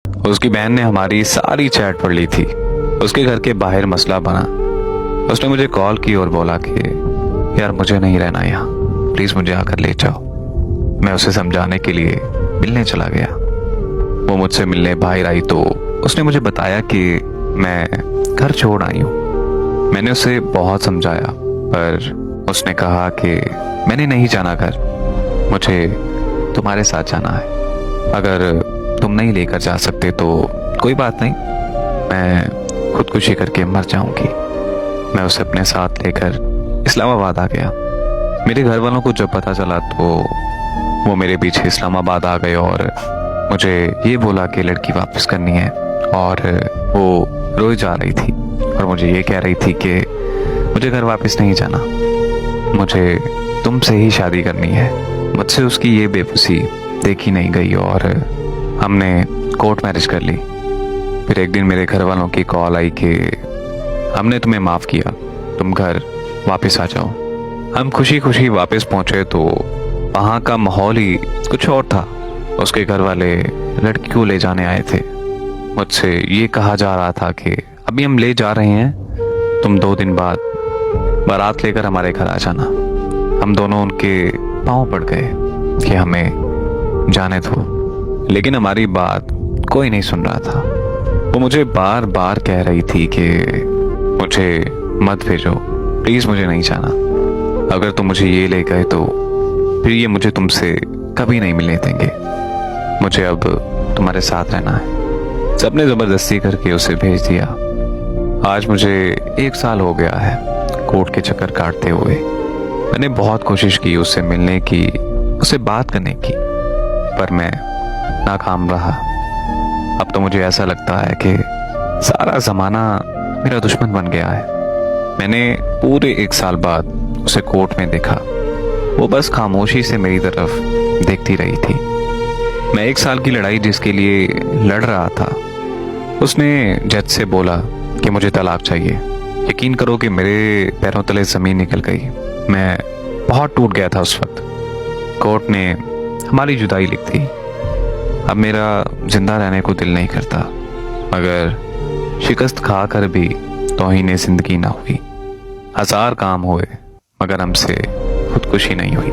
उसकी बहन ने हमारी सारी चैट पढ़ ली थी। उसके घर के बाहर मसला बना। उसने मुझे कॉल की और बोला कि यार मुझे नहीं रहना यहाँ, प्लीज़ मुझे आकर ले जाओ। मैं उसे समझाने के लिए मिलने चला गया। वो मुझसे मिलने बाहर आई तो उसने मुझे बताया कि मैं घर छोड़ आई हूँ। मैंने उसे बहुत समझाया पर उसने कहा कि मैंने नहीं जाना घर, मुझे तुम्हारे साथ जाना है। अगर तुम नहीं लेकर जा सकते तो कोई बात नहीं, मैं खुदकुशी करके मर जाऊंगी। मैं उसे अपने साथ लेकर इस्लामाबाद आ गया। मेरे घर वालों को जब पता चला तो वो मेरे पीछे इस्लामाबाद आ गए और मुझे ये बोला कि लड़की वापस करनी है। और वो रोई जा रही थी और मुझे ये कह रही थी कि मुझे घर वापस नहीं जाना, मुझे तुमसे ही शादी करनी है। मुझसे उसकी ये बेबसी देखी नहीं गई और हमने कोर्ट मैरिज कर ली। फिर एक दिन मेरे घर वालों की कॉल आई कि हमने तुम्हें माफ़ किया, तुम घर वापस आ जाओ। हम खुशी खुशी वापस पहुंचे तो वहाँ का माहौल ही कुछ और था। उसके घर वाले लड़की को ले जाने आए थे। मुझसे ये कहा जा रहा था कि अभी हम ले जा रहे हैं, तुम 2 दिन बाद बारात लेकर हमारे घर आ जाना। हम दोनों उनके पाँव पड़ गए कि हमें जाने दो, लेकिन हमारी बात कोई नहीं सुन रहा था। वो मुझे बार बार कह रही थी कि मुझे मत भेजो, प्लीज़ मुझे नहीं जाना। अगर तुम मुझे ये ले गए तो फिर ये मुझे तुमसे कभी नहीं मिलने देंगे। मुझे अब तुम्हारे साथ रहना है। सबने ज़बरदस्ती करके उसे भेज दिया। आज मुझे 1 साल हो गया है कोर्ट के चक्कर काटते हुए। मैंने बहुत कोशिश की उससे मिलने की, उससे बात करने की, पर मैं नाकाम रहा। अब तो मुझे ऐसा लगता है कि सारा ज़माना मेरा दुश्मन बन गया है। मैंने पूरे 1 साल बाद उसे कोर्ट में देखा। वो बस खामोशी से मेरी तरफ देखती रही थी। मैं 1 साल की लड़ाई जिसके लिए लड़ रहा था, उसने जज से बोला कि मुझे तलाक चाहिए। यकीन करो कि मेरे पैरों तले ज़मीन निकल गई। मैं बहुत टूट गया था उस वक्त। कोर्ट ने हमारी जुदाई लिख दी। अब मेरा जिंदा रहने को दिल नहीं करता, मगर शिकस्त खा कर भी तौहीन ज़िंदगी ना हुई। 1000 काम हुए मगर हमसे खुदकुशी नहीं हुई।